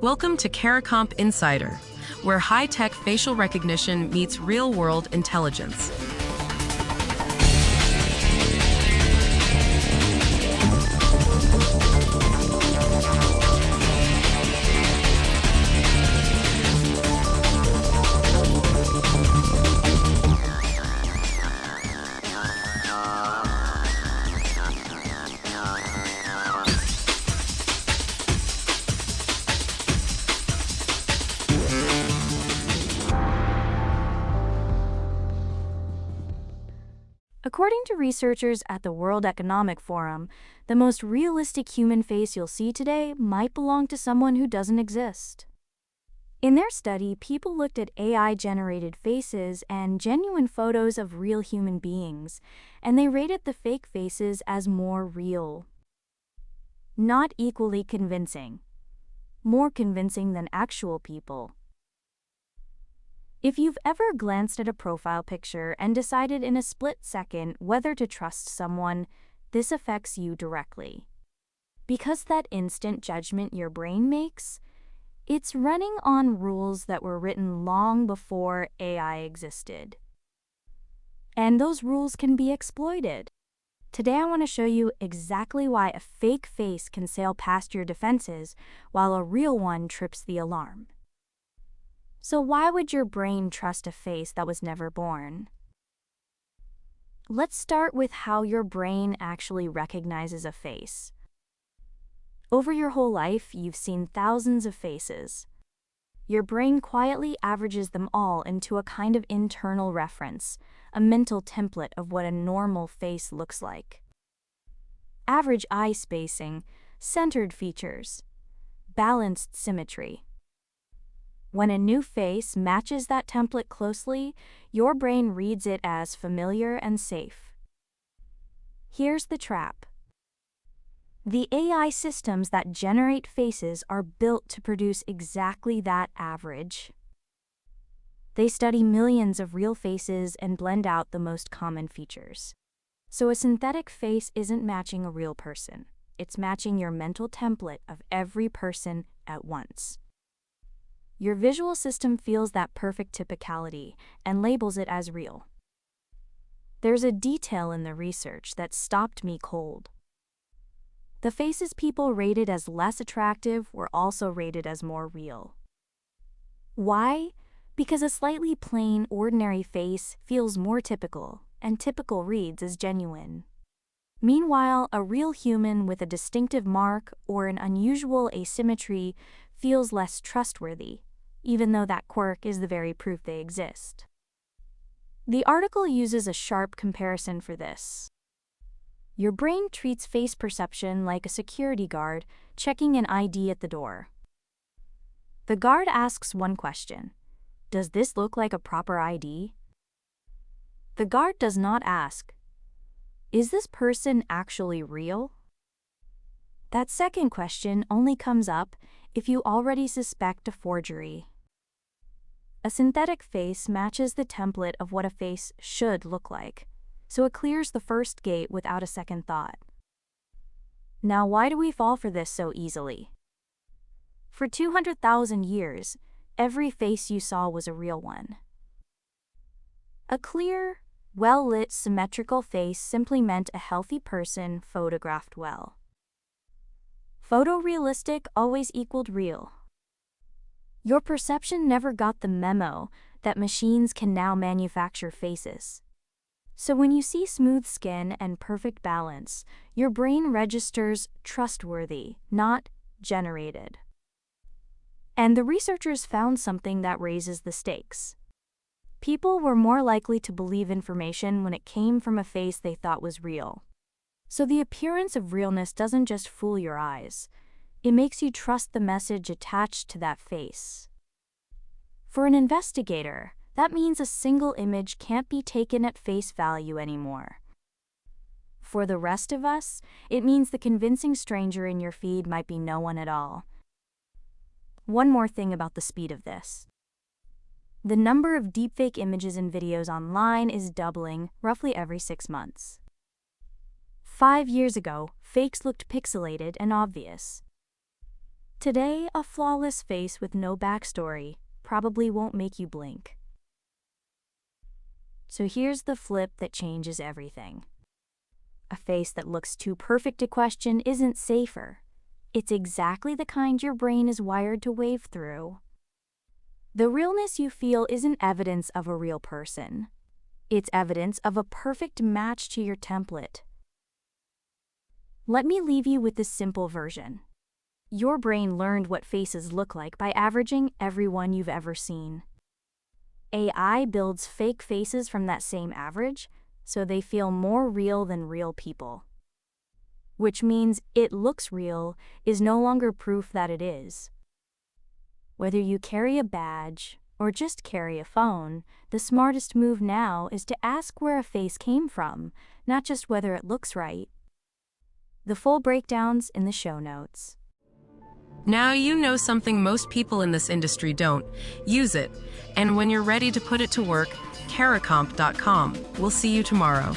Welcome to Caricomp Insider, where high-tech facial recognition meets real-world intelligence. According to researchers at the World Economic Forum, the most realistic human face you'll see today might belong to someone who doesn't exist. In their study, people looked at AI-generated faces and genuine photos of real human beings, and they rated the fake faces as more real. Not equally convincing. More convincing than actual people. If you've ever glanced at a profile picture and decided in a split second whether to trust someone, this affects you directly. Because that instant judgment your brain makes, it's running on rules that were written long before AI existed. And those rules can be exploited. Today I want to show you exactly why a fake face can sail past your defenses while a real one trips the alarm. So why would your brain trust a face that was never born? Let's start with how your brain actually recognizes a face. Over your whole life, you've seen thousands of faces. Your brain quietly averages them all into a kind of internal reference, a mental template of what a normal face looks like. Average eye spacing, centered features, balanced symmetry. When a new face matches that template closely, your brain reads it as familiar and safe. Here's the trap. The AI systems that generate faces are built to produce exactly that average. They study millions of real faces and blend out the most common features. So a synthetic face isn't matching a real person. It's matching your mental template of every person at once. Your visual system feels that perfect typicality and labels it as real. There's a detail in the research that stopped me cold. The faces people rated as less attractive were also rated as more real. Why? Because a slightly plain, ordinary face feels more typical, and typical reads as genuine. Meanwhile, a real human with a distinctive mark or an unusual asymmetry feels less trustworthy, even though that quirk is the very proof they exist. The article uses a sharp comparison for this. Your brain treats face perception like a security guard checking an ID at the door. The guard asks one question: does this look like a proper ID? The guard does not ask, is this person actually real? That second question only comes up if you already suspect a forgery. A synthetic face matches the template of what a face should look like, so it clears the first gate without a second thought. Now, why do we fall for this so easily? For 200,000 years, every face you saw was a real one. A clear, well-lit, symmetrical face simply meant a healthy person photographed well. Photorealistic always equaled real. Your perception never got the memo that machines can now manufacture faces. So when you see smooth skin and perfect balance, your brain registers trustworthy, not generated. And the researchers found something that raises the stakes. People were more likely to believe information when it came from a face they thought was real. So the appearance of realness doesn't just fool your eyes. It makes you trust the message attached to that face. For an investigator, that means a single image can't be taken at face value anymore. For the rest of us, it means the convincing stranger in your feed might be no one at all. One more thing about the speed of this. The number of deepfake images and videos online is doubling roughly every 6 months. 5 years ago, fakes looked pixelated and obvious. Today, a flawless face with no backstory probably won't make you blink. So here's the flip that changes everything. A face that looks too perfect to question isn't safer. It's exactly the kind your brain is wired to wave through. The realness you feel isn't evidence of a real person. It's evidence of a perfect match to your template. Let me leave you with this simple version. Your brain learned what faces look like by averaging everyone you've ever seen. AI builds fake faces from that same average, so they feel more real than real people. Which means it looks real is no longer proof that it is. Whether you carry a badge or just carry a phone, the smartest move now is to ask where a face came from, not just whether it looks right. The full breakdown's in the show notes. Now you know something most people in this industry don't. Use it. And when you're ready to put it to work, Caracomp.com. We'll see you tomorrow.